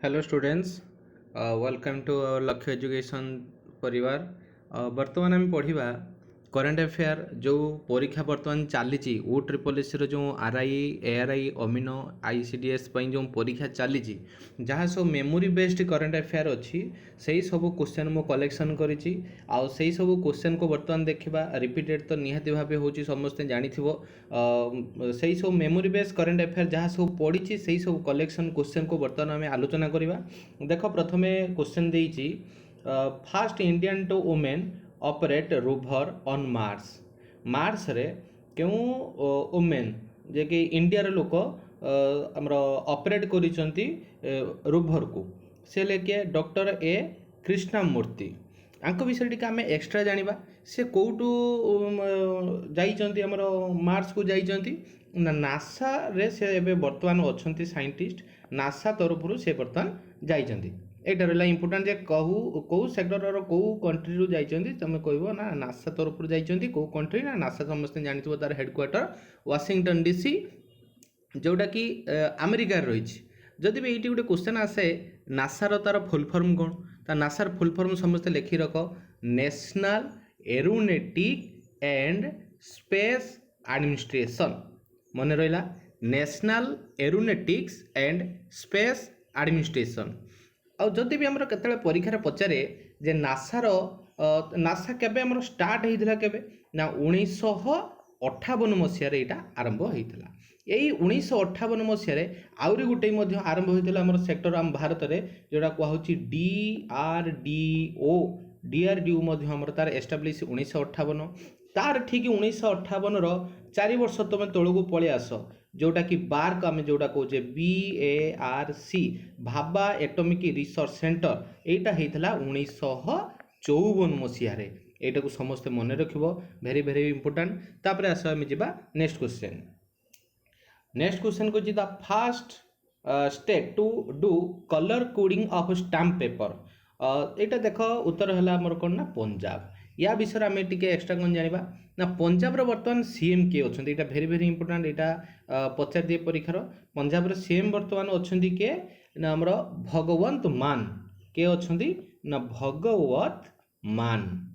Hello students, welcome to our Lakshya education Parivar. वर्तमान आम पढ़ा करेन्ट अफेयर जो परीक्षा वर्तमान चली ओ ट्रिपल एस जो आरआई एआरआई अमीनो आईसीडीएस जो परीक्षा चली जहाँ सब मेमोरी बेस्ड करेन्ट अफेयर अच्छी से ही सब क्वेश्चन मु कलेक्शन करी आउ से सब क्वेश्चन को वर्तमान देखा रिपीटेड तो निहाती भाव हो समस्ते जानी से सब मेमोरी बेस्ड करेन्ट अफेयर जहाँ सब पढ़ी से सब कलेक्शन क्वेश्चन को वर्तमान आम आलोचना करवा। देख प्रथम क्वेश्चन देती first Indian to women operate rover on Mars. Mars रे क्यों वुमेन जे कि इंडिया लोक आमर ऑपरेट करिसंती रोवर को से लेके डॉक्टर ए कृष्णमूर्ति आंक विषय टी आम एक्सट्रा जानिबा। से कोटू जाइचंती आमर मार्स को जाइचंती ना नासा रे से एबे वर्तमान अछंती साइंटिस्ट नासा तरफ से वर्तमान जाइचंती। एटा रहा इंपोर्टाट जे कहू कौ सेक्टर कौ कंट्री रु जाइचंती तुम कहबो ना नासा तरफ जाइचंती कौ कंट्री ना नासा समस्त जानिथिबो तार हेडक्वार्टर वाशिंगटन डीसी जोटा कि अमेरिका रही। जदि भी ये गोटे क्वेश्चन आसे नासार तार फुल फॉर्म कौन ता नासार फुल फॉर्म समस्त लिखि रख national aeronautic and space administration. मन रहा national aeronautics and space administration. आउ जदि भी आमर केतले परीक्षा पचारे जे नासार नासा केबे आमर स्टार्ट होइथिला केबे ना 1958 मसीह यहाँ आरंभ होता। यही 1958 मसीह आउरी गोटे आरंभ होता आम सेक्टर आम भारत में जोड़ा कहूँ डीआरडीओ आमर तार एस्टाब्लीश 1958 तार ठीक 1958 4 वर्ष तुम तौक पलि आस जोटा कि बार्क आम जोड़ा कहे BARC Bhabha atomic research centre यहाँ होता 1954 मसीह। एटा को समस्ते मन रखिबो वेरी वेरी इंपोर्टेंट। तापर आस आम जा नेक्स्ट क्वेश्चन। नेक्स्ट क्वेश्चन को जी the first state to do colour coding of stamp paper. एटा देख उत्तर है आमर कौन ना पंजाब। या विषय आम टे एक्सट्रा कौन जाना ना पंजाब वर्तमान सीएम किए अच्छा यहाँ भेरी भेरी इंपोर्टाट यहाँ पचार दिए परीक्षार। पंजाब सीएम वर्तमान अच्छा किए ना आमर भगवंत मान किए अच्छा ना भगवत मान।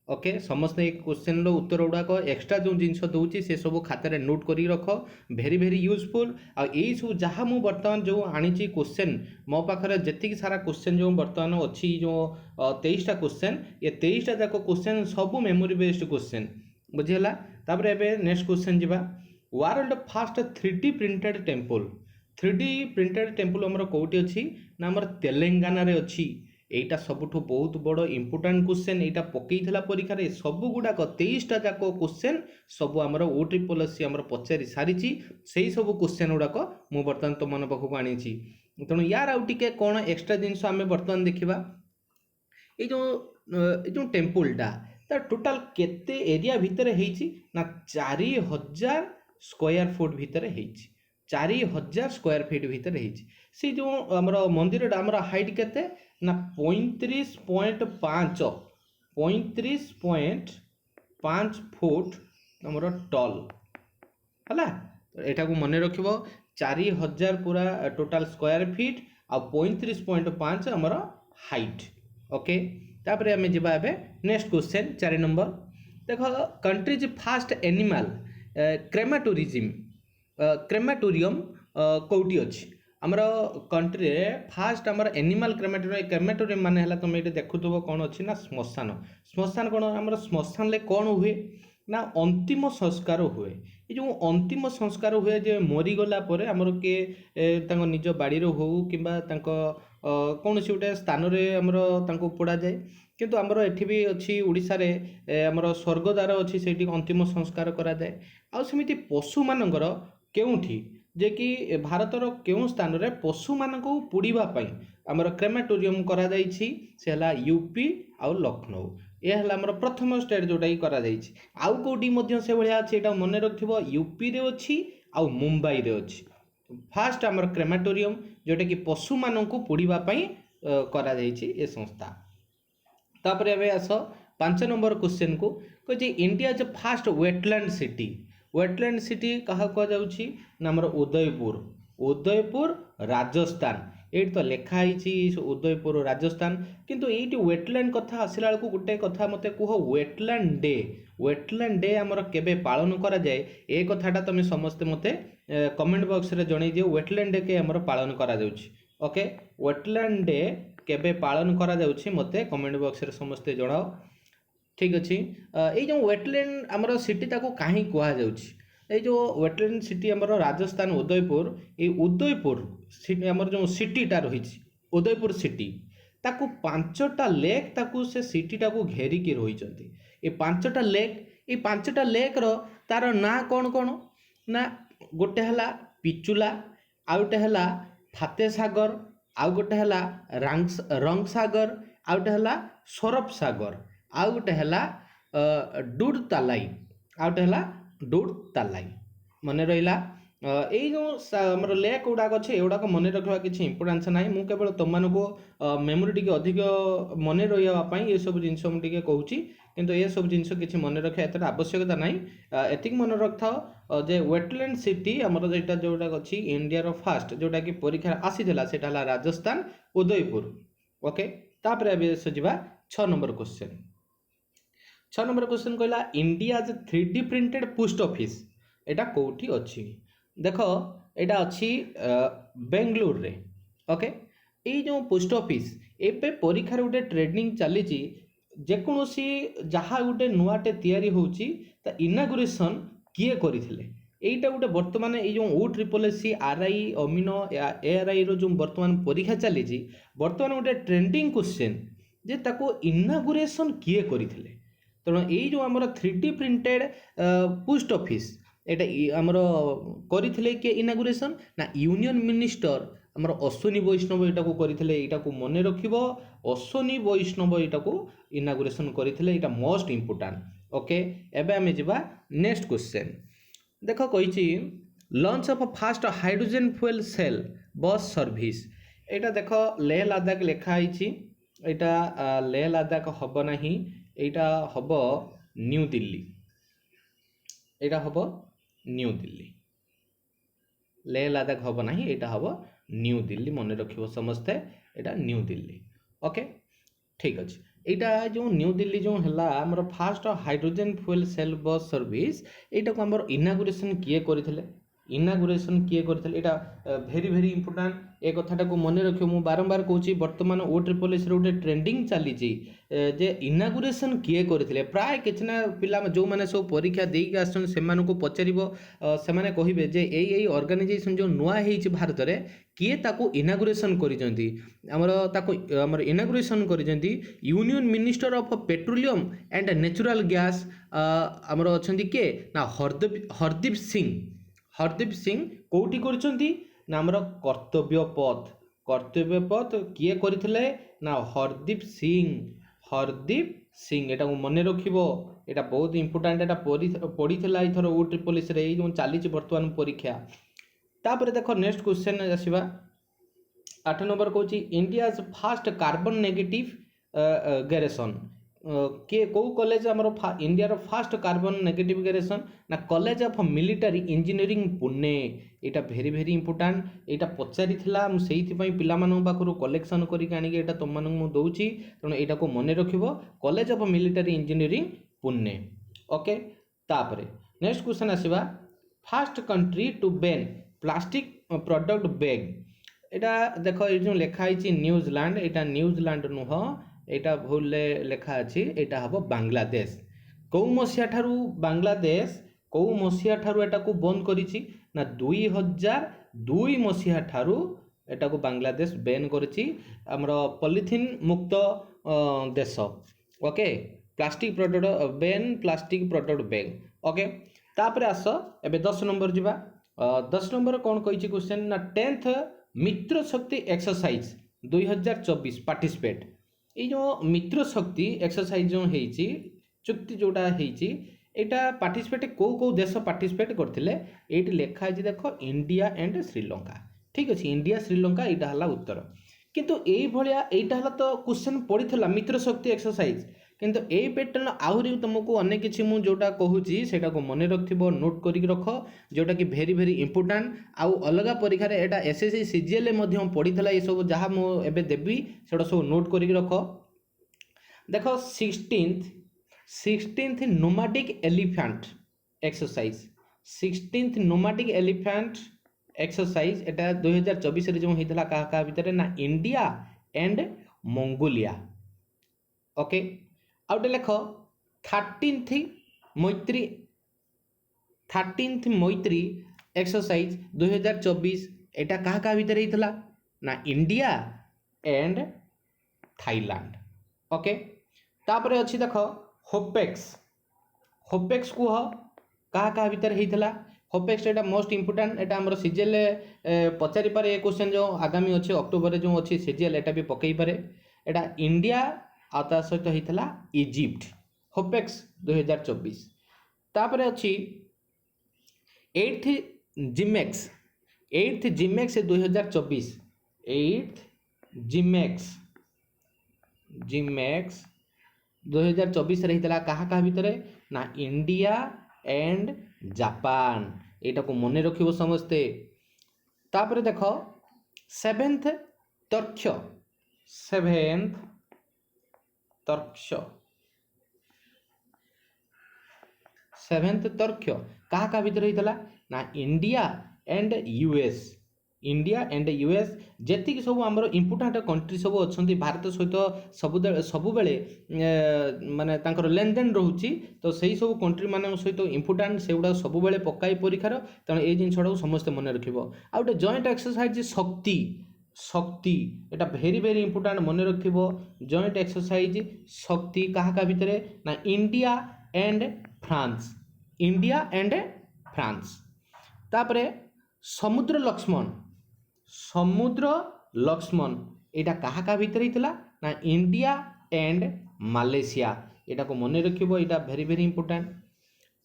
ओके समस्त एक क्वेश्चन रो उत्तर गुड़ाक एक्सट्रा जो जिनस दूसरी से सब खाते नोट कर रख भेरी भेरी यूजफुल। आई सब जहाँ मुझ बर्तमान जो आनी क्वेश्चन मो पाखे जी सारा क्वेश्चन जो बर्तमान अच्छी जो 23टा क्वेश्चन ये 23टा जाक क्वेश्चन सब मेमोरी बेस्ड क्वेश्चन बुझीगला। तापर एबे नेक्स्ट क्वेश्चन जीवा world fast 3D printed temple. 3D printed temple आमर कौटी अच्छी ना आमर तेलंगाना रे अच्छी। एटा सबुठ बहुत बड़ इंपोर्टाट क्वेश्चन यहाँ पकई परीक्षा सब गुड़ाक 23टा जाक क्वेश्चन सब आमर ओ ट्रिपल एस आमर पचारि सारी से सब क्वेश्चन गुड़ाक मुझे बर्तमान तुम मन पाखक आनी। तेणु यार आउ टिके कौन एक्सट्रा जिनस आम बर्तमान देखा ये जो टेम्पलटा तार टोटाल केते एरिया भितर होईची ना 4000 स्क्वायर फुट भितर होईची। 4000 स्क्वायर फीट भितर होईची। से जो आमर मंदिर आमर हाइट केते ना 35.5 फुट आमर टल है। एटा को मन रखिबो 4000 पूरा टोटाल स्क्वायर फीट आ 35.5 आमर हाइट। ओके तापर आम जा नेक्स्ट क्वेश्चन 4 नंबर। देख कंट्रीज फास्ट एनिमल क्रेमाटोरियम कौटी अच्छी आमर कंट्री फास्ट आमर एनिमल क्रेमाटोरियम माने हला तुम ये देखुव कौन अच्छी ना श्मशान। श्मशान कौन आमर श्मशान ले कौन हुए ना अंतिम संस्कार हुए। ये जो अंतिम संस्कार हुए जे मरीगला आमर किए निज बाड़ी हो कि कौन सी गोटे स्थान आमर पोड़ा जाए किंतु आमर एठी भी अच्छी ओडिशा रे आमर स्वर्गद्वार अच्छी से अंतिम संस्कार करा जाए। आ सेमिति पशु मानकर केउठी जे कि भारतर केउं स्थान रे पशु मानक पोड़ापी आमर क्रेमाटोरियम करा जाइछि से हला यूपी आउ लखनऊ। यह हला आमर प्रथम स्टेट जोटा कि करा जाइछि। आउ कोडी मध्य से भलिया अछि एटा मन रखिबो यूपी रे अछि आउ मुंबई रे अछि। फास्ट आमर क्रेमाटोरियम जोटा कि पशु मानक पोड़ापी करा जाइछि ए संस्था। तापर एबे आस 5 नंबर क्वेश्चन को कह इंडिया जो fast wetland city. Wetland city कहा कह जाउछि ना हमर उदयपुर। उदयपुर राजस्थान ଏଇଠି ତ ଲେଖା ହେଇଛି ଉଦୟପୁର ରାଜସ୍ଥାନ, କିନ୍ତୁ ଏଇଠି ୱେଟଲ୍ୟାଣ୍ଡ କଥା ଆସିଲା ବେଳକୁ ଗୋଟେ କଥା ମୋତେ କୁହ, ୱେଟଲ୍ୟାଣ୍ଡ ଡେ ଆମର କେବେ ପାଳନ କରାଯାଏ? ଏ କଥାଟା ତମେ ସମସ୍ତେ ମୋତେ କମେଣ୍ଟ ବକ୍ସରେ ଜଣେଇ ଦିଅ। ୱେଟଲ୍ୟାଣ୍ଡ ଡେ କେ ଆମର ପାଳନ କରାଯାଉଛି। ଓକେ, ୱେଟଲ୍ୟାଣ୍ଡ ଡେ କେବେ ପାଳନ କରାଯାଉଛି ମୋତେ କମେଣ୍ଟ ବକ୍ସରେ ସମସ୍ତେ ଜଣାଅ। ଠିକ୍ ଅଛି। ଏଇ ଯେଉଁ ୱେଟଲ୍ୟାଣ୍ଡ ଆମର ସିଟି ତାକୁ କାହିଁ କୁହାଯାଉଛି? এই ଯେଉଁ ୱେଟଲ୍ୟାଣ୍ଡ ସିଟି ଆମର ରାଜସ୍ଥାନ ଉଦୟପୁର, এই ଉଦୟପୁର ଆମର ଯେଉଁ ସିଟିଟା ରହିଛି ଉଦୟପୁର ସିଟି, ତାକୁ 5ଟା ଲେକ୍ ତାକୁ ସେ ସିଟିଟାକୁ ଘେରିକି ରହିଛନ୍ତି। ଏ 5ଟା ଲେକ୍, এই 5ଟା ଲେକ୍ର ତାର ନାଁ କ'ଣ କ'ଣ ନା, ଗୋଟେ ହେଲା ପିଚୁଲା, ଆଉ ଗୋଟେ ହେଲା ଫାତେ ସାଗର, ଆଉ ଗୋଟେ ହେଲା ରଙ୍ଗ ସାଗର, ଆଉ ଗୋଟେ ହେଲା ସୌରଭ ସାଗର, ଆଉ ଗୋଟେ ହେଲା ଡୁଡ୍ ତାଲାଇ, ଆଉ ଗୋଟେ ହେଲା ଡୁଡ୍ ତାଲାଇ। ମନେ ରହିଲା? ଏଇ ଯେଉଁ ଆମର ଲେକ୍ ଗୁଡ଼ାକ ଅଛି ଏଗୁଡ଼ାକ ମନେ ରଖିବା କିଛି ଇମ୍ପୋର୍ଟାନ୍ସ ନାହିଁ। ମୁଁ କେବଳ ତୁମମାନଙ୍କୁ ମେମୋରି ଟିକେ ଅଧିକ ମନେ ରହିବା ପାଇଁ ଏସବୁ ଜିନିଷ ମୁଁ ଟିକେ କହୁଛି, କିନ୍ତୁ ଏସବୁ ଜିନିଷ କିଛି ମନେ ରଖିବା ଏତେଟା ଆବଶ୍ୟକତା ନାହିଁ। ଏତିକି ମନେ ରଖିଥାଅ ଯେ ୱେଟଲ୍ୟାଣ୍ଡ ସିଟି ଆମର ଯେଉଁଟା ଅଛି ଇଣ୍ଡିଆର ଫାଷ୍ଟ ଯେଉଁଟାକି ପରୀକ୍ଷାରେ ଆସିଥିଲା ସେଇଟା ହେଲା ରାଜସ୍ଥାନ ଉଦୟପୁର। ଓକେ, ତାପରେ ଏବେ ଯିବା 6 ନମ୍ବର କ୍ୱେଶ୍ଚନ୍। 6 ନମ୍ବର କ୍ୱେଶ୍ଚନ୍ କହିଲା India's 3D printed post office এটা কোটি ଅଛି? ଦେଖ ଏଇଟା ଅଛି ବେଙ୍ଗଲୁରରେ। ଓକେ, ଏଇ ଯେଉଁ ପୋଷ୍ଟ ଅଫିସ୍ ଏବେ ପରୀକ୍ଷାରେ ଗୋଟେ ଟ୍ରେନିଂ ଚାଲିଛି, ଯେକୌଣସି ଯାହା ଗୋଟେ ନୂଆଟେ ତିଆରି ହେଉଛି ତା ଇନାଗୁରେସନ୍ କିଏ କରିଥିଲେ? এইটা ଗୋଟେ ବର୍ତ୍ତମାନ ଏଇ ଯେଉଁ OSSC RI ଅମିନ ARIର ଯେଉଁ ବର୍ତ୍ତମାନ ପରୀକ୍ଷା ଚାଲିଛି, ବର୍ତ୍ତମାନ ଗୋଟେ ଟ୍ରେଣ୍ଡିଂ କ୍ୱେଶ୍ଚନ୍ ଯେ ତାକୁ ଇନାଗୁରେସନ୍ କିଏ କରିଥିଲେ? ତେଣୁ ଏଇ ଯେଉଁ ଆମର 3D ପ୍ରିଣ୍ଟେଡ୍ ପୋଷ୍ଟ ଅଫିସ୍ এটা ଆମର କରିଥିଲେ କିଏ ଇନାଗୁରେସନ୍? ନା ୟୁନିୟନ ମିନିଷ୍ଟର ଆମର ଅଶ୍ୱିନୀ ବୈଷ୍ଣବ ଏଟାକୁ କରିଥିଲେ। ଏଇଟାକୁ ମନେ ରଖିବ, ଅଶ୍ୱିନୀ ବୈଷ୍ଣବ ଏଟାକୁ ଇନାଗୁରେସନ୍ କରିଥିଲେ। ଏଇଟା ମୋଷ୍ଟ ଇମ୍ପୋର୍ଟାଣ୍ଟ। ଓକେ, ଏବେ ଆମେ ଯିବା ନେକ୍ସଟ କ୍ୱେଶ୍ଚନ୍। ଦେଖ କହିଛି launch of first hydrogen fuel cell bus service. ଏଇଟା ଦେଖ ଲେହ ଲାଦାଖ ଲେଖା ହେଇଛି, ଏଇଟା ଲେହ ଲାଦାଖ ହବ ନାହିଁ, ଏଇଟା ହବ ନ୍ୟୁ ଦିଲ୍ଲୀ। ଏଇଟା ହବ ନ୍ୟୁ ଦିଲ୍ଲୀ, ଲେହ ଲାଦାଖ ହବ ନାହିଁ, ଏଇଟା ହବ ନ୍ୟୁ ଦିଲ୍ଲୀ। ମନେ ରଖିବ ସମସ୍ତେ, ଏଇଟା ନ୍ୟୁ ଦିଲ୍ଲୀ। ଓକେ, ଠିକ୍ ଅଛି। এইটা ଯେଉଁ ନ୍ୟୁ ଦିଲ୍ଲୀ ଯେଉଁ ହେଲା ଆମର first hydrogen fuel cell bus service, ଏଇଟାକୁ ଆମର ଇନାଗୁରେସନ୍ କିଏ କରିଥିଲେ? ଇନାଗୁରେସନ୍ କିଏ କରିଥିଲେ? ଏଇଟା ଭେରି ଭେରି ଇମ୍ପୋର୍ଟାଣ୍ଟ। ଏ କଥାଟାକୁ ମନେ ରଖିବ। ମୁଁ ବାରମ୍ବାର କହୁଛି ବର୍ତ୍ତମାନ OSSCର ଗୋଟେ ଟ୍ରେଣ୍ଡିଂ ଚାଲିଛି ଯେ ଇନାଗୁରେସନ୍ କିଏ କରିଥିଲେ। ପ୍ରାୟ କିଛି ନା ପିଲା ଯେଉଁମାନେ ସବୁ ପରୀକ୍ଷା ଦେଇକି ଆସୁଛନ୍ତି ସେମାନଙ୍କୁ ପଚାରିବ, ସେମାନେ କହିବେ ଯେ ଏଇ ଅର୍ଗାନାଇଜେସନ୍ ଯେଉଁ ନୂଆ ହେଇଛି ଭାରତରେ କିଏ ତାକୁ ଇନାଗୁରେସନ୍ କରିଛନ୍ତି? ଆମର ଇନାଗୁରେସନ୍ କରିଛନ୍ତି union minister of petroleum and natural gas. ଆମର ଅଛନ୍ତି କିଏ? ନା ହରଦୀପ ସିଂ। ହରଦୀପ ସିଂ କୋଉଠି କରିଛନ୍ତି? ନା ଆମର କର୍ତ୍ତବ୍ୟ ପଥ କିଏ କରିଥିଲେ? ନା ହରଦୀପ ସିଂ। ଏଟାକୁ ମନେ ରଖିବ, ଏଟା ବହୁତ ଇମ୍ପୋର୍ଟାଣ୍ଟ। ଏଟା ପଡ଼ିଥିଲା ଏଇଥର OSSCରେ ଏଇ ଯେଉଁ ଚାଲିଛି ବର୍ତ୍ତମାନ ପରୀକ୍ଷା। ତାପରେ ଦେଖ ନେକ୍ସଟ କ୍ୱେଶ୍ଚନ୍ ଆସିବା। 8 ନମ୍ବର କହୁଛି ଇଣ୍ଡିଆଜ୍ ଫାଷ୍ଟ କାର୍ବନ ନେଗେଟିଭ୍ ଗ୍ୟାରେସନ୍। କିଏ କୋଉ କଲେଜ ଆମର ଇଣ୍ଡିଆର ଫାଷ୍ଟ କାର୍ବନ ନେଗେଟିଭ୍ ଗ୍ୟାରେସନ୍? ନା college of military engineering Pune. ଏଇଟା ଭେରି ଭେରି ଇମ୍ପୋର୍ଟାଣ୍ଟ। ଏଇଟା ପଚାରିଥିଲା, ମୁଁ ସେଇଥିପାଇଁ ପିଲାମାନଙ୍କ ପାଖରୁ କଲେକ୍ସନ୍ କରିକି ଆଣିକି ଏଇଟା ତୁମମାନଙ୍କୁ ମୁଁ ଦେଉଛି, ତେଣୁ ଏଇଟାକୁ ମନେ ରଖିବ, college of military engineering Pune. Okay, ତାପରେ ନେକ୍ସଟ କ୍ୱେଶ୍ଚନ୍ ଆସିବା। First country to ban plastic product bag. এটা দেখো এই যে লেখা আছে নিউজিল্যান্ড, এটা নিউজিল্যান্ড নুহ, এটা ভুলে লেখা আছে, এটা হব বাংলাদেশ। কেউ মସିହା ଠାରୁ বাংলাদেশ কেউ মସିହା ଠାରୁ এটাକୁ বন্ধ করেছি? না 2002 মସିହା ଠାରୁ এটাକୁ বাংলাদেশ ব্যান করেছি। আমার পলিথিন মুক্ত দেশ। Okay, plastic product ban plastic product bag. Okay, তাপরে আস এবে 10 নম্বর যা। 10 নম্বর কোণ কইছি কোশ্চেন? না 10th মিত্র শক্তি এক্সরসাইজ 2024 পার্টিসিপেট। এই যে মিত্র শক্তি এক্সরসাইজ যে হয়েছি, চুক্তি যেটা হয়েছি, এটা পার্টিসিপেট কেউ কেউ দেশ পার্টিসিপেট করলে? এইটি লেখা আছে দেখ ইন্ডিয়া এন্ড শ্রীলঙ্কা। ঠিক আছে, ইন্ডিয়া শ্রীলঙ্কা এইটা হল উত্তর। কিন্তু এইভাবে এইটা হল তো কোশ্চেন পড়িলা মিত্র শক্তি এক্সরসাইজ, କିନ୍ତୁ ଏଇ ପ୍ୟାଟର୍ନ ଆହୁରି ତୁମକୁ ଅନେକ କିଛି ମୁଁ ଯେଉଁଟା କହୁଛି ସେଇଟାକୁ ମନେ ରଖିଥିବ, ନୋଟ୍ କରିକି ରଖ, ଯେଉଁଟାକି ଭେରି ଭେରି ଇମ୍ପୋର୍ଟାଣ୍ଟ। ଆଉ ଅଲଗା ପରୀକ୍ଷାରେ ଏଇଟା SSC CGL ମଧ୍ୟ ପଡ଼ିଥିଲା, ଏସବୁ ଯାହା ମୁଁ ଏବେ ଦେବି ସେଗୁଡ଼ା ସବୁ ନୋଟ୍ କରିକି ରଖ। ଦେଖ 16th nomadic elephant exercise, 16th nomadic elephant exercise एटा 2024 रे जो होइतला का भितर ना इंडिया एंड मंगोलिया। ओके आउटे लेख 13th मैत्री एक्सरसाइज 2024 एटा का भितर होइतला ना इंडिया एंड थाईलैंड। ओके तापरे अछि देख होपेक्स को का भितर होइतला। होपेक्स एटा मोस्ट इंपोर्टेंट, एटा हमर सीजीएल पचारि पारे ए क्वेश्चन जो आगामी अछि अक्टोबर रे जो अछि सीजीएल एटा भी पकई पारे। एटा इंडिया आ ता सहित हितला इजिप्ट होपेक्स 2024। तापरे अछि 8th जिमेक्स 2024, 8th जिमेक्स 2024 रे हितला का भितरे ना इंडिया एंड जापान, एटा को मने रखिबो समस्ते। तापरे देख 7th तर्क्ष्य 7th तर्क्ष्य का भितर होइतला ना इंडिया एंड यूएस जेतिक सब आमर इंपोर्टेंट कंट्री सब अच्छी भारत सहित सबु बेले माने तांकर लेन देन रोची, तो सही सब कंट्री मान सहित इंपोर्टेंट से गुड़ा सब बेले पकाई परीक्षार, तेणु ये जिनटा समस्ते मन रखिबो। आ गोटे जॉइंट एक्सरसाइज शक्ति एटा भेरी भेरी इंपोर्टेंट मन रखिबो। जॉइंट एक्सरसाइज शक्ति का भितर ना इंडिया एंड फ्रांस। तापरे समुद्र लक्ष्मण एटा का भितर हितला ना इंडिया एंड मालयेशिया, एटा को मने रखिबो, एटा भेरी भेरी इंपोर्टेंट।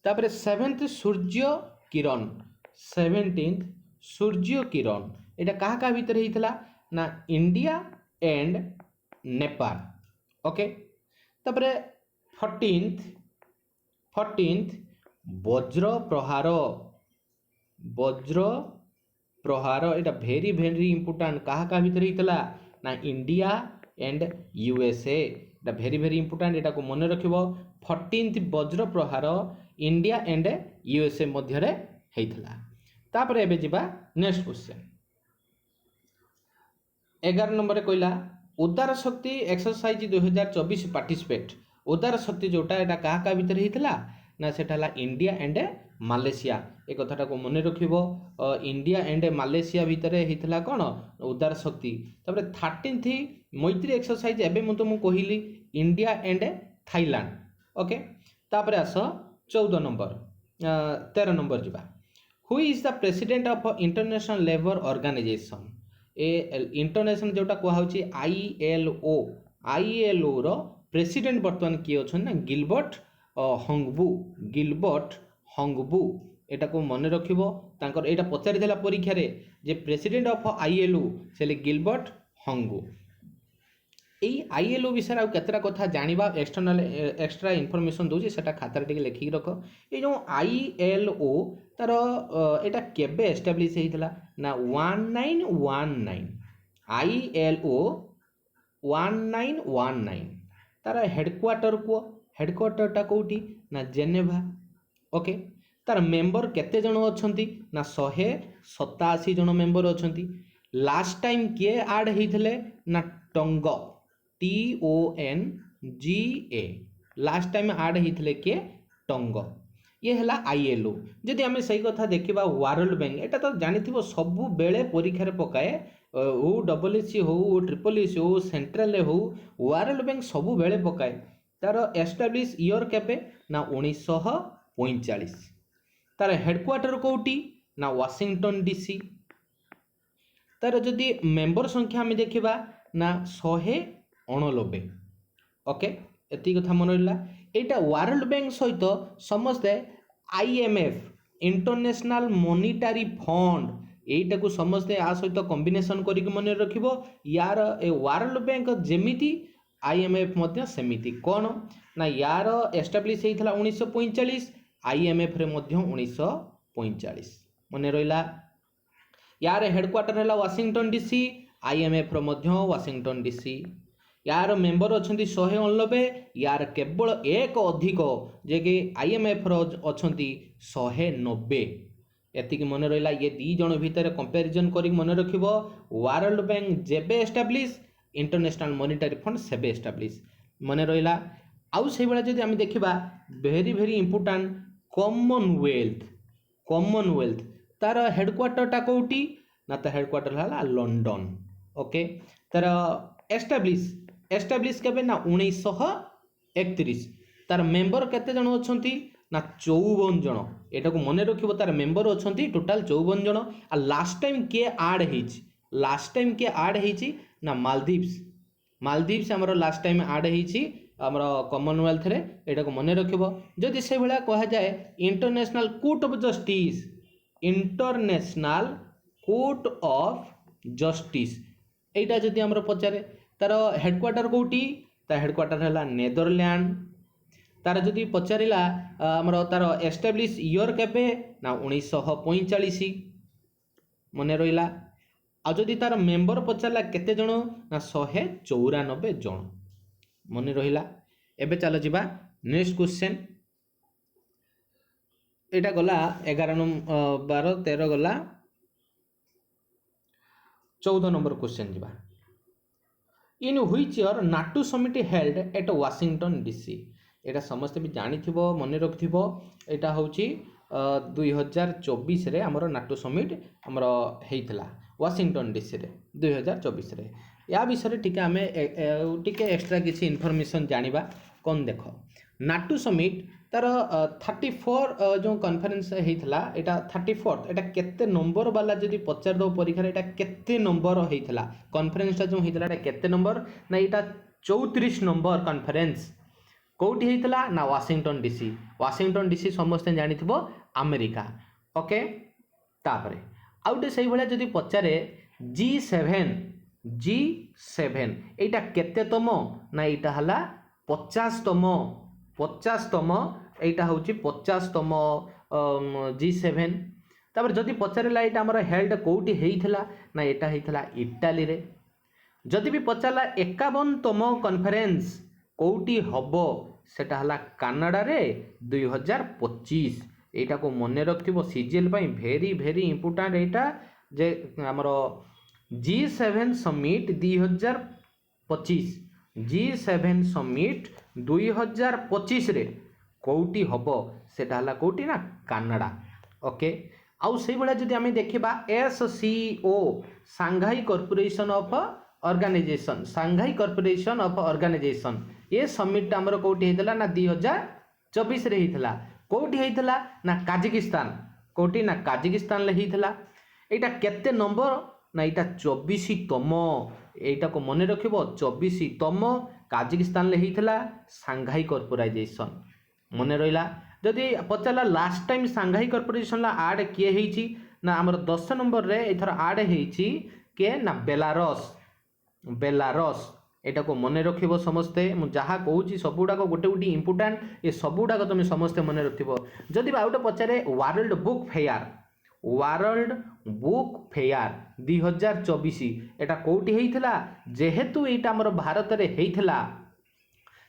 तापरे 17th सूर्य किरण एटा का भितर हितला ना इंडिया एंड नेपाल। ओके तापरे 14th वज्र प्रहार एटा भेरी भेरी इंपोर्टेंट का भितर हितला ना India and USA, Etah very very important, एटा को मने रखिबो। 14th वज्र प्रहार इंडिया एंड यूएसए मध्य रे हेइतला। तापरे एबे जिबा नेक्स्ट क्वेश्चन 11 नंबर रे कहला उदार शक्ति एक्सरसाइज 2024 पार्टिसिपेट। उदार शक्ति जोटा एटा का भितर हेइतला ना सेटा ला इंडिया एंड मालयेशिया, ए कथाटा को मने रखिबो। इंडिया एंड मालयेशिया भितर हेइतला कोन उदार शक्ति। तापरे 13th मैत्री एक्सरसाइज एबे म तुमको कहिली इंडिया एंड थाईलैंड। ओके तापरे आस 13 नंबर जिबा who is the president of International Labour Organisation. ए इंटरनेशनल जोटा कहा होची आईएलओ रो प्रेसिडेंट वर्तमान किए अछन ना गिलबर्ट हंगबू, एटा को मने रखिबो। तांकर एटा पचारि देला परीक्षा रे जे प्रेसिडेंट ऑफ आईएलओ सेले गिलबर्ट हंगबू। एई आईएलओ विषय आ केतरा कथा जानिबा एक्स्ट्रा इनफॉरमेशन दोची, सेटा खातार टिके लेखि रख। ए जो आईएलओ तार एटा केबे एस्टैब्लिश हेइतला ना 1919 आईएलओ 1919 तार हेडक्वार्टर टा कोठी ना जेनेभा। ओके तार मेंबर केते जण अछंती ना 187 जण मेंबर अछंती। लास्ट टाइम किए ऐड हेइथले ना टंगो TONGA, लास्ट टाइम ऐड हेइथले के टंगो। ये हला आईएलओ। जदि आमे सही कथा देखिबा वर्ल्ड बैंक एटा तो जानिथिबो सबु बेले परीक्षा रे पकाए, ओ डबलएससी हो ओ ट्रिपल एससी हो सेंट्रल हो वर्ल्ड बैंक सबु बेले पकाए। तार एस्टैब्लिश ईयर केबे ना 1945। तार हेडक्वार्टर कोठी ना वाशिंगटन डीसी। तार जदि मेंबर संख्या आमे देखिबा ना 189। ओके एति कथा मन रहिला। एटा वर्ल्ड बैंक सहित समस्ते आईएमएफ इंटरनेशनल मॉनिटरी फंड एटा को समस्ते आ सहित कॉम्बिनेशन करिक मन रखिबो। यार ए वर्ल्ड बैंक जेमिति आईएमएफ मध्य सेमिति कौन ना यार एस्टाब्लिश होता 1945 आईएमएफ रे मध्य 1945 मन रहा यार हेडक्वार्टर है वाशिंगटन डीसी आईएमएफ रो मध्य वाशिंगटन डीसी यार मेंबर अच्छा 190 यार केवल एक अधिक जे कि आईएमएफ रो अच्छा 190 एतिक मन रहा ये दी जन भितर कंपैरिजन कर मन रख वर्ल्ड बैंक जेबे एस्टाब्लिश इंटरनेशनल मॉनिटरी फंड सेबे एस्टाब्लिश मन रहा आउ से भाई जब आम देखा वेरी वेरी इंपोर्टाट कॉमनवेल्थ तार हेडक्वार्टरटा कौटी ना तो हेडक्वार्टर है लंडन ओके तार एस्टाब्लिश केबे ना 1931 तार मेंबर केते जन अछंती ना 54 जन एटा को मन रखिबो तार मेंबर अछंती टोटल 54 जन आ लास्ट टाइम के ऐड हेची ना मालदीव्स हमर लास्ट टाइम ऐड हेची हमर कॉमनवेल्थ रे एटा को मन रखिबो जदि से भला कहा जाए इंटरनेशनल कोर्ट ऑफ जस्टिस एटा जदि हमर पचारे तार हेडक्वार्टर कोटी तार हेडक्वार्टर है नेदरलैंड तार जदि पचारा आमर तार एस्टाब्लिश ईयर केबे ना 1945 मन रहा आदि तार मेंबर पचारा केते जन ना 194 जन मन रहा एबे चलो जीवा नेक्स्ट क्वेश्चन एटा गला 11 12 13 गला 14 नंबर क्वेश्चन जीवा इन which year NATO summit held at Washington DC एटा समस्त भी जानी थिबो मन रखिथिबो एटा होची 2024 रे हमरो नाटो समिट हमरो हेइतला वाशिंगटन डीसी रे 2024 रे या विषय टिके आमे टिके एक्स्ट्रा किसी इन्फॉर्मेशन जानिबा कोन देखो नाटो समिट तार 34 जो कॉन्फ्रेंस हेइतला एटा 34 एटा केते नंबर वाला जदि पचार दो परीक्षा एटा केते नंबर हेइतला कॉन्फ्रेंस जो हेइतला एटा केते नंबर ना एटा 34 नंबर कॉन्फ्रेंस कोठी हेइतला ना वाशिंगटन डीसी समस्त जानि थिबो अमेरिका ओके तापरे आउटे सही भले जदि पचारे G7 एटा केते तम ना एटा हला 50तम एटा होची 50तम G7 तापर जदि पचारला एटा हमर हेल्ड कोठी हेइथला ना एटा हेइथला इटाली रे जदि भी पचारला 51तम कॉन्फ्रेंस कोठी हबो सेटा हला कनाडा रे 2025 एटा को मन रखिबो सीजीएल पई वेरी वेरी इंपोर्टेंट एटा जे हमर G7 समिट 2025 G7 समिट 2025 रे कोठी हबो सेटा हला कोठी ना कनाडा ओके आउ से बडा जदि हमें देखिबा SCO Shanghai corporation of organisation ये समिट हमर कोठी हेतला ना 2024 रे हेतला कोठी हेतला ना काजाकिस्तान कोठी ना काजाकिस्तान ले हेतला एटा केते नंबर ना एटा 24तम एटा को मन रखिबो 24तम काजाकिस्तान ले हेतला सांघाई कॉर्पोराइजेशन मन रहिला जदि पचारला लास्ट टाइम सांघाई कॉर्पोरेशन ला ऐड किए हेची ना हमर 10 नंबर रे एथर ऐड हेची के ना बेलारस एटा को मन रखिबो समस्ते मु जहा कहूची सबुडा को गोटे गोटे इंपोर्टेंट ये सबुडा को तुम समस्ते मन रखिबो जदि आउटे पचारे वर्ल्ड बुक फेयर 2024 एटा कोठी हेइथला जेहेतु एटा हमर भारत रे हेइथला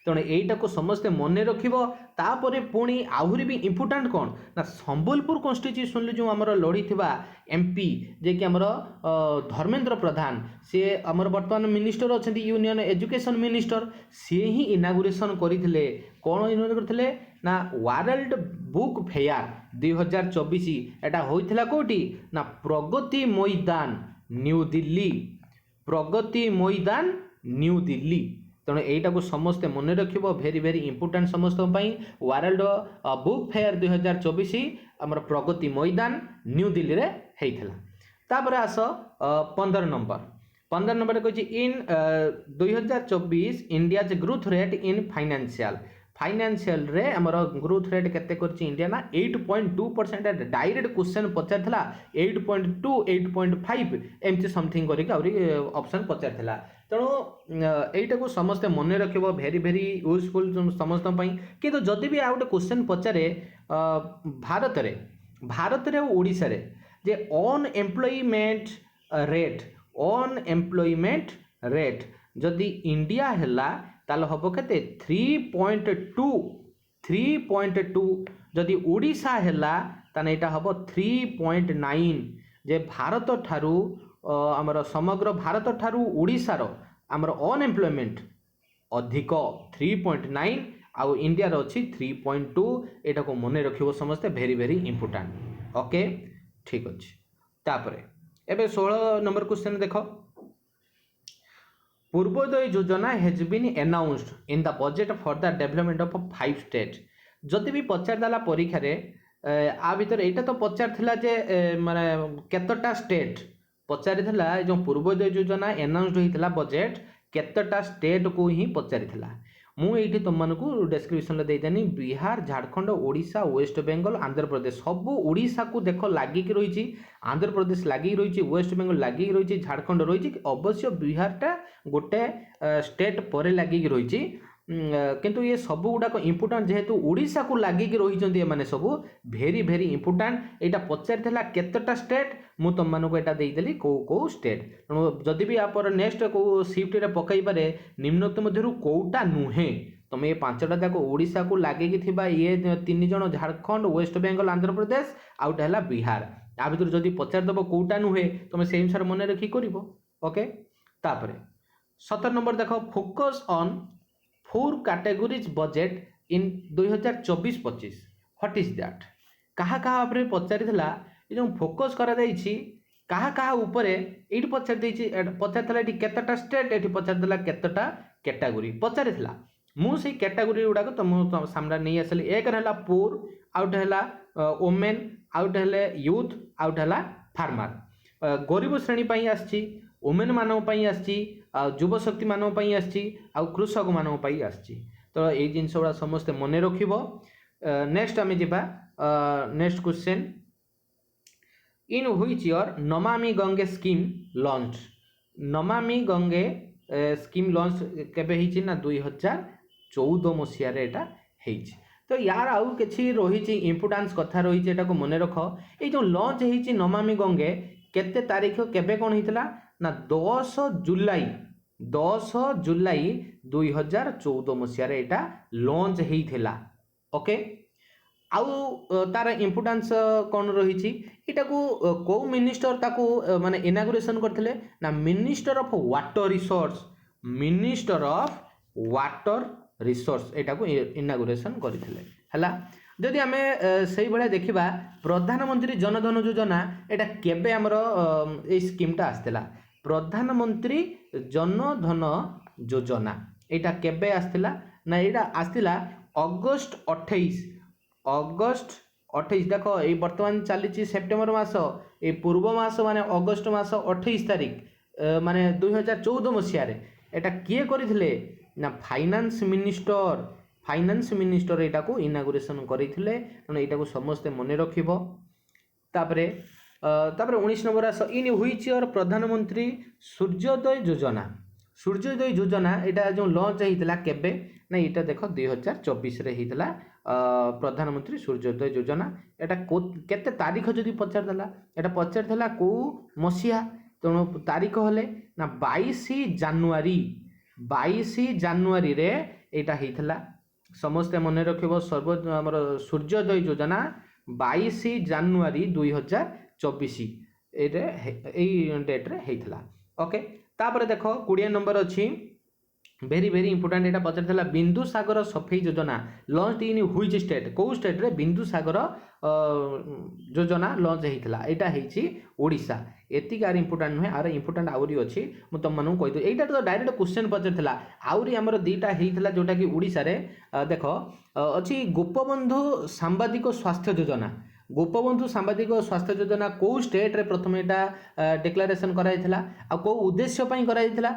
तेणु यहीटा को समस्ते मन रखिबो तापरे पुणी आहुरी भी इंपोर्टेंट कौन ना संबलपुर कन्स्टिट्यूशन जो आमर लड़ी थिबा एमपी जे कि आमर धर्मेंद्र प्रधान सी आमर वर्तमान मिनिस्टर अच्छा यूनियन एजुकेशन मिनिस्टर सी ही इनागुरेशन करथिले कौन इनागुरेट करथिले ना वर्ल्ड बुक फेयर 2024 एटा होइथिला कोठी ना प्रगति मैदान न्यू दिल्ली तेणु यहीटा को समस्ते मन रखिबो वेरी वेरी इंपोर्टेंट समस्त वर्ल्ड बुक फेयर 2024 आमर प्रगति मैदान न्यू दिल्ली रे हेइथला तापर आस 15 नंबर कहछि in 2024 India's growth rate in financial financial रे हमर ग्रोथ रेट केते करछि इंडिया ना 8.2% डायरेक्ट क्वेश्चन पचारथिला 8.2 8.5 एमती समथिंग करिक आउरी ऑप्शन पचारथिला तेणु एटा को समस्त मन रखिबो वेरी वेरी यूजफुल समस्त पई किंतु जदि भी आउट क्वेश्चन पचारे भारत रे ओडिसा रे जे अनएम्प्लॉयमेंट रेट जदि इंडिया हैला ताल हबो केते 3.2 जदि ओडिसा हैला ताने एटा हबो 3.9 जे भारत ठारू हमर समग्र भारत ठारू ओडिसा रो हमर अनएम्प्लॉयमेंट अधिक 3.9 आउ इंडिया रो अछि 3.2 एटा को मने रखिबो समस्त वेरी वेरी इंपोर्टेंट ओके ठीक अछि तापरे एबे 16 नंबर क्वेश्चन देखो Purvodaya Yojana has been announced in the budget for the development of 5 state जदि भी पचार दाला परीक्षा रे आ भीतर एटा तो पचार थिला जे माने केतटा स्टेट पचारि थिला जो पूर्वोदय योजना अनाउंस्ड होइथिला बजेट केतटा स्टेट को ही पचारि थिला मु एठी तुमनको डिस्क्रिप्शन ले देदेनी बिहार झारखंड ओडिशा वेस्ट बेंगल आंध्र प्रदेश सब ओडिशा को देखो लागी की रही आंध्र प्रदेश लागी रही वेस्ट बेंगल लागी रही झारखंड रही अवश्य बिहार टा गोटे स्टेट पर लागी रही किंतु ये सब गुड़ाक इंपोर्टाट जेहेतु ओडिशा को लागिक रही माने सब भेरी भेरी इंपोर्टाट यहाँ पचार केतटा स्टेट मु तुम मानक यहाँ देदेली कौ कौ स्टेट तेणु जदि भी आप नेक्स्ट कौ सिफ्ट रे पकई पारे निम्नोक्त मध्य कौटा नुहे तुम ये पांचटा जाक ओडिशा को लागिक ये 3 जन झारखंड वेस्ट बेंगल आंध्र प्रदेश आउटा है बिहार आ भर जदि पचारदेव कौटा नुहे तुम से अनुसार मन रखी कर ओके तापर 17 नंबर देख focus on 4 categories budget in 2024-25 what is that कहा कहा उपरे पचारि थिला ए जो फोकस करा जाईछि कहा कहा उपरे एठी पचारि दैछि पचारि थिला एठी केतटा स्टेट एठी पचारि थिला केतटा कैटेगरी पचारि थिला मु से कैटेगरी गुडा को तुम सामने नहीं आसली एक रहला पुअर आउट हैला वुमेन आउट हैले यूथ आउट हैला फार्मर गरीब श्रेणी पई आछि वुमेन मानव पई आछि युव शक्ति मानव पई आछि आ कृषक मानव पई आछि तो ए जिंस गुडा समस्त मने रखिबो नेक्स्ट आमे जिबा next question in which year Namami Gange scheme launch Namami Gange scheme launch केबे हिछि ना 2014 मसिया रे एटा हिछि तो यार आउ किछि रहिछि इंपोर्टेंस कथा रहिछि एटा को मने रखो ए जो लॉन्च हिछि नमामि गंगे केते तारीख केबे कोन हितला ना 10 जुलाई 2014 मसिया रे एटा लॉन्च हेइथिला ओके आउ तार इंपोर्टेंस कौन रही को को मिनिस्टर ताकू माने इनागुरेशन करथिले ना मिनिस्टर ऑफ वाटर रिसोर्स एटा को इनागुरेशन करथिले हला जदि आमे सही भले देखिबा प्रधानमंत्री जनधन योजना एटा केबे हमरो ए स्कीम ता आस्थिला प्रधानमंत्री जनधन योजना एटा केबे आस्थिला ना एटा आस्थिला अगस्त 28 देखो ये वर्तमान चली सेप्टेम्बर मास ये पूर्व मास माने अगस्त मास 28 तारीख माने 2014 मसीह एटा किए करथिले ना फाइनेंस मिनिस्टर एटा को इनागुरेशन करथिले तेणु एटा को समस्त मने रखिबो तापरे 19 नंबर आस in which year Pradhanmantri Suryodaya योजना एटा जो लॉन्च होइतला केबे ना एटा देखो 2024 रे होइतला प्रधानमंत्री सूर्योदय योजना एटा केते तारीख जदि पचार देला एटा पचार देला को मसिया तेणु तारीख होले ना 22 जनवरी रे एटा होइतला समस्त मन रखिबो सर्व हमर सूर्योदय योजना 22 जनवरी 2024 एरे एई डेट रे होइतला ओके तापर देखो 20 नंबर अछि वेरी वेरी इंपोर्टेंट एटा पचार थिला बिंदु सागर सफाई योजना लॉन्च इन व्हिच स्टेट को स्टेट रे बिंदु सागर योजना लॉन्च हेइतला एटा हेछि ओडिशा एति कार इंपोर्टेंट नहे आर इंपोर्टेंट आउरी अछि मु तुम मानु कहि दो एटा तो डायरेक्ट क्वेश्चन पचार थिला आउरी हमर दीटा हेइतला जोटा कि ओडिसा रे देखो अछि गोपबंधु सांबादिक स्वास्थ्य योजना गोपबंधु सांबादिक स्वास्थ्य योजना कौ स्टेट रे प्रथम यहाँ डिक्लेरेशन कराइला आ कौ उद्देश्य कराइला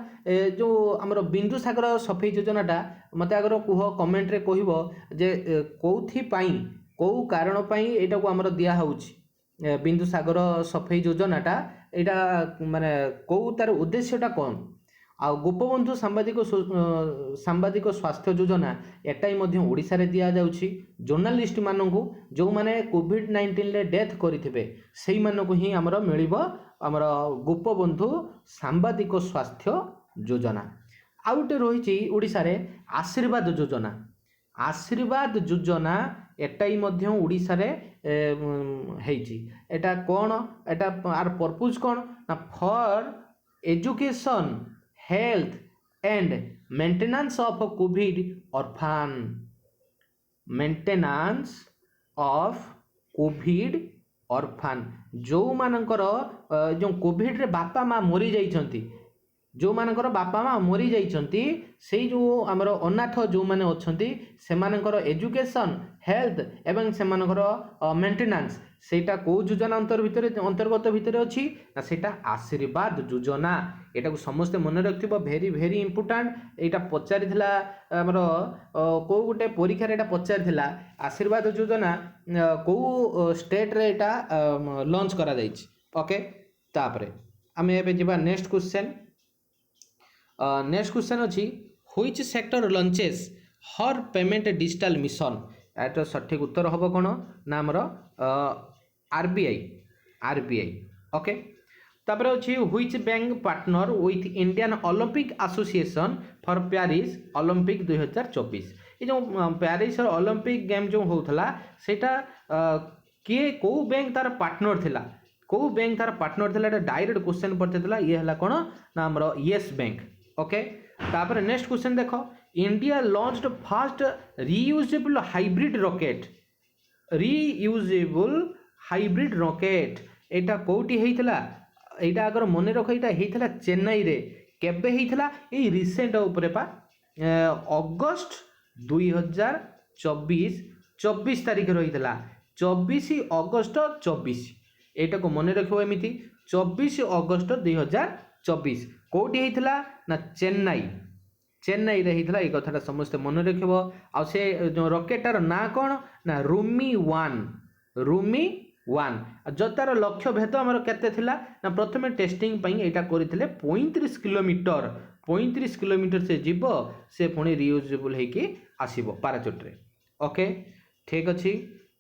जो आमर बिंदु सागर सफेई योजनाटा मत आगर कुह कमेंट रे कहब जे कौथि कौ कारण यहाँ को आमर दिया बिंदु सागर सफेई योजनाटा यहाँ माने कौ तार उद्देश्यटा कौन आ गोपबंधु सांबादिक स्वास्थ्य योजना एटाई मध्य ओडिशा रे दिया जाउछि जर्नलिस्ट माननकु जो माने कोविड-19 ले डेथ करिथिबे सेही माननकु ही हमर मिलिबो हमर गोपबंधु सांबादिक स्वास्थ्य योजना। आउटे रहिछि ओडिशा रे आशीर्वाद योजना एटाई मध्य ओडिशा रे हेछि एटा कोन एटा आर पर्पस कोन ना for education health and maintenance of Covid orphan maintenance of Covid orphan जो मानकर जो कोविड रे बापा माँ मरी जाइछंती जो मानकर बापा माँ मरी जाइछंती से जो आमर अनाथ जो माने अछंती सेमानकर एजुकेशन हेल्थ एवं सेमानकर मेंटेनेंस सेटा को योजना अंतर्गत भितर अच्छी ना सेटा आशीर्वाद योजना एटा को समस्त मन रखिबो भेरी भेरी इंपोर्टेंट एटा पचारिथिला हमर को गोटे परीक्षा रे एटा पचारिथिला आशीर्वाद योजना को स्टेट रे एटा लॉन्च करा जाइछि। ओके तापरे आमे एबे जिबा नेक्स्ट क्वेश्चन अछि which sector launches her payment digital mission एटा सठिक उत्तर हबो कोन ना हमर आरबीआई। ओके तापर अछि which bank partner with Indian Olympic association for Paris Olympic 2024 ये जो पेरिस ओलंपिक गेम जो होउथला सेटा के को बैंक तार पार्टनर थिला को बैंक तार पार्टनर थिला एटा डायरेक्ट क्वेश्चन पड़तेला ये हला कोन ना हमर यस बैंक। ओके तापर नेक्स्ट क्वेश्चन देखो India launched first reusable hybrid rocket एटा कोठी हेइतला एटा अगर मन रख एटा हेइतला चेन्नई रे केबे हेइतला ए रिसेंट ऊपर पा अगस्त 2024 24 तारिख रहितला 24 अगस्त 24 एटा को मन रखिबो एमिति 24 अगस्त 2024 कोठी हेइतला ना चेन्नई रे हेइतला ए कथाटा समस्त मन रखिबो आ से जो रॉकेटार ना कोन ना रूमी 1 जो तार लक्ष्य भेद आमर केते थिला ना प्रथमे टेस्टिंग पई एटा करिथिले 35 किलोमीटर से जीवो से पुणी रियूजेबल हेकी आसीबो पैराचूट रे। ओके ठीक अछि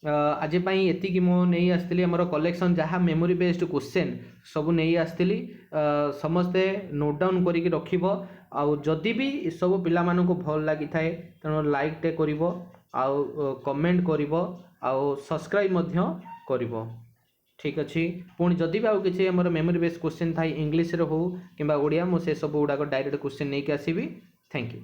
आज पई एतिकी मो नै आस्तिली हमर कलेक्शन जहाँ मेमोरी बेस्ड क्वेश्चन सब नै आस्तिली समस्ते नोट डाउन करिक रखिबो आ जदि भी सब पिला मानको भल लागि थाए तनो लाइक टे करिवो आ कमेंट करिवो आ सब्सक्राइब मध्य करिवो। ठीक अच्छी पुणी जदि भी आउ किसी आमर मेमोरी बेस्ड क्वेश्चन थाई इंग्लिश रे हो किंबा ओडिया मो से सब गुड़ाक डायरेक्ट क्वेश्चन नहीं आसीबी। Thank you.